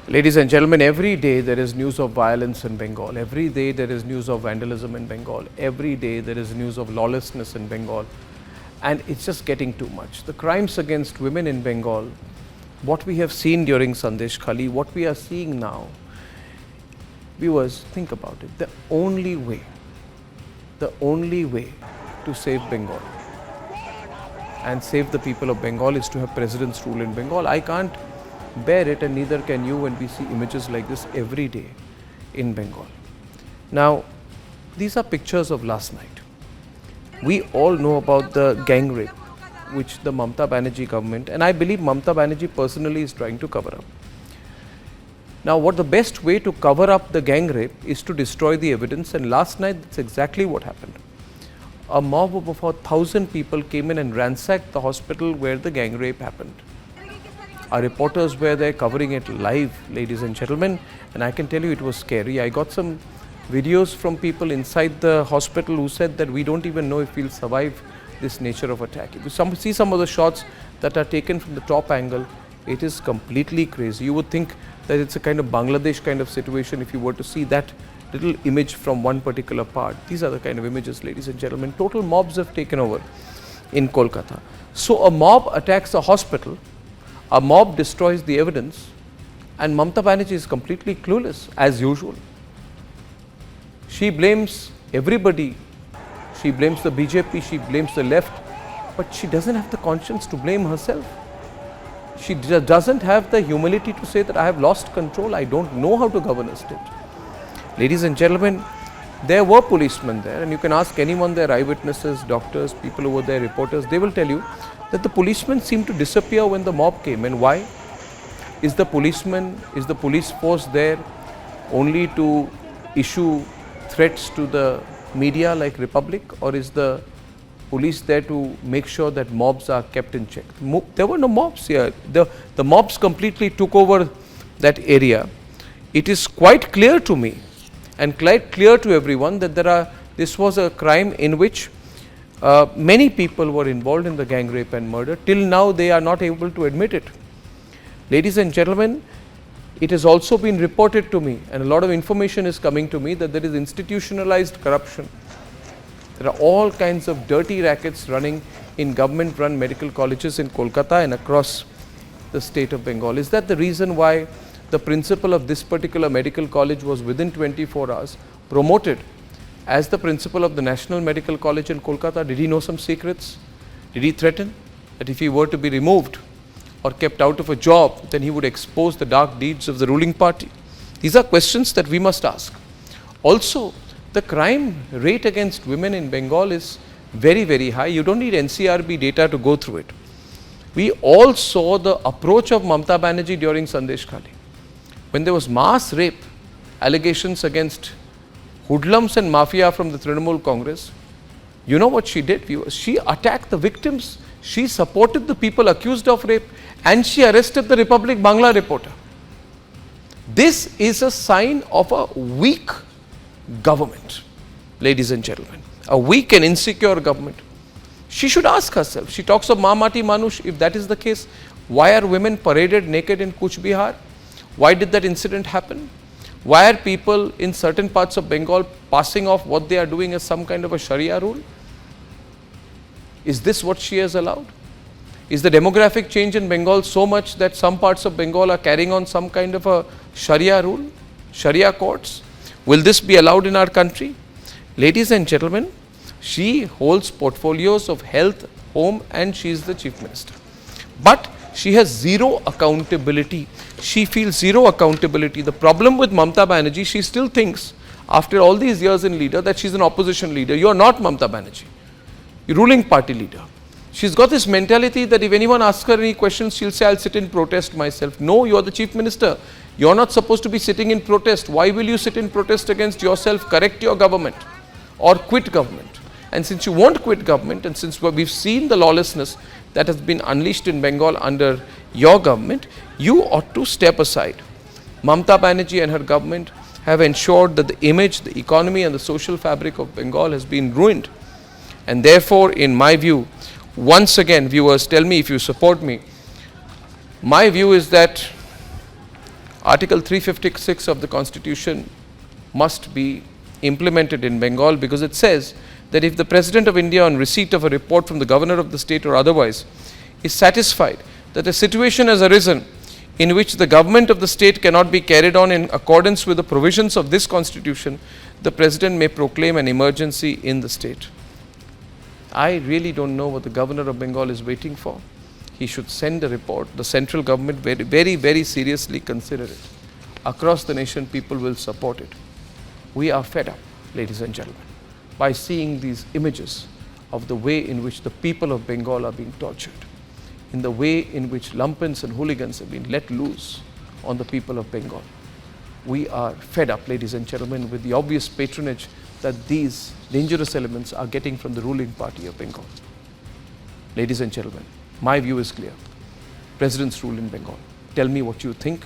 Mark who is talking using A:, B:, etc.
A: Ladies and gentlemen, every day there is news of violence in Bengal. Every day there is news of vandalism in Bengal. Every day there is news of lawlessness in Bengal. And it's just getting too much. The crimes against women in Bengal, what we have seen during Sandesh Khali, what we are seeing now, viewers, think about it. The only way to save Bengal and save the people of Bengal is to have president's rule in Bengal. I can't bear it, and neither can you, when we see images like this every day in Bengal. Now, these are pictures of last night. We all know about the gang rape which the Mamata Banerjee government, and I believe Mamata Banerjee personally, is trying to cover up. Now, what the best way to cover up the gang rape is to destroy the evidence, and last night that's exactly what happened. A mob of about 1,000 people came in and ransacked the hospital where the gang rape happened. Our reporters were there covering it live, ladies and gentlemen, and I can tell you it was scary. I got some videos from people inside the hospital who said that we don't even know if we'll survive this nature of attack. If you see some of the shots that are taken from the top angle, it is completely crazy. You would think that it's a kind of Bangladesh kind of situation if you were to see that little image from one particular part. These are the kind of images, ladies and gentlemen. Total mobs have taken over in Kolkata. So a mob attacks a hospital, a mob destroys the evidence, and Mamata Banerjee is completely clueless, as usual. She blames everybody. She blames the BJP, she blames the left, but she doesn't have the conscience to blame herself. She doesn't have the humility to say that I have lost control, I don't know how to govern a state. Ladies and gentlemen, there were policemen there, and you can ask anyone there, eyewitnesses, doctors, people who were there, reporters, they will tell you that the policemen seemed to disappear when the mob came. And why? Is the police force there only to issue threats to the media like Republic, or is the police there to make sure that mobs are kept in check? There were no mobs here. The mobs completely took over that area. It is quite clear to me and quite clear to everyone that this was a crime in which many people were involved in the gang rape and murder. Till now they are not able to admit it. Ladies and gentlemen, it has also been reported to me, and a lot of information is coming to me, that there is institutionalized corruption. There are all kinds of dirty rackets running in government run medical colleges in Kolkata and across the state of Bengal. Is that the reason why the principal of this particular medical college was within 24 hours promoted as the principal of the National Medical College in Kolkata? Did he know some secrets? Did he threaten that if he were to be removed or kept out of a job, then he would expose the dark deeds of the ruling party? These are questions that we must ask. Also, the crime rate against women in Bengal is very, very high. You don't need NCRB data to go through it. We all saw the approach of Mamata Banerjee during Sandesh Khali. When there was mass rape allegations against hoodlums and mafia from the Trinamool Congress, you know what she did? She attacked the victims, she supported the people accused of rape, and she arrested the Republic Bangla reporter. This is a sign of a weak government, ladies and gentlemen, a weak and insecure government. She should ask herself. She talks of Ma Mati Manush. If that is the case, why are women paraded naked in Kuch Bihar? Why did that incident happen? Why are people in certain parts of Bengal passing off what they are doing as some kind of a Sharia rule? Is this what she has allowed? Is the demographic change in Bengal so much that some parts of Bengal are carrying on some kind of a Sharia rule, Sharia courts? Will this be allowed in our country? Ladies and gentlemen, she holds portfolios of health, home, and she is the chief minister. But she has zero accountability. She feels zero accountability. The problem with Mamata Banerjee, she still thinks, after all these years in leader, that she's an opposition leader. You are not Mamata Banerjee. You're ruling party leader. She's got this mentality that if anyone asks her any questions, she'll say, I'll sit in protest myself. No, you are the chief minister. You're not supposed to be sitting in protest. Why will you sit in protest against yourself? Correct your government or quit government. And since you won't quit government, and since we've seen the lawlessness that has been unleashed in Bengal under your government, you ought to step aside. Mamata Banerjee and her government have ensured that the image, the economy, and the social fabric of Bengal has been ruined. And therefore, in my view, once again, viewers, tell me if you support me. My view is that Article 356 of the Constitution must be implemented in Bengal, because it says that if the President of India, on receipt of a report from the governor of the state or otherwise, is satisfied that a situation has arisen in which the government of the state cannot be carried on in accordance with the provisions of this Constitution, the President may proclaim an emergency in the state. I really don't know what the governor of Bengal is waiting for. He should send a report. The central government very seriously consider it. Across the nation, people will support it. We are fed up, ladies and gentlemen, by seeing these images of the way in which the people of Bengal are being tortured, in the way in which lumpens and hooligans have been let loose on the people of Bengal. We are fed up, ladies and gentlemen, with the obvious patronage that these dangerous elements are getting from the ruling party of Bengal. Ladies and gentlemen, my view is clear. President's rule in Bengal. Tell me what you think.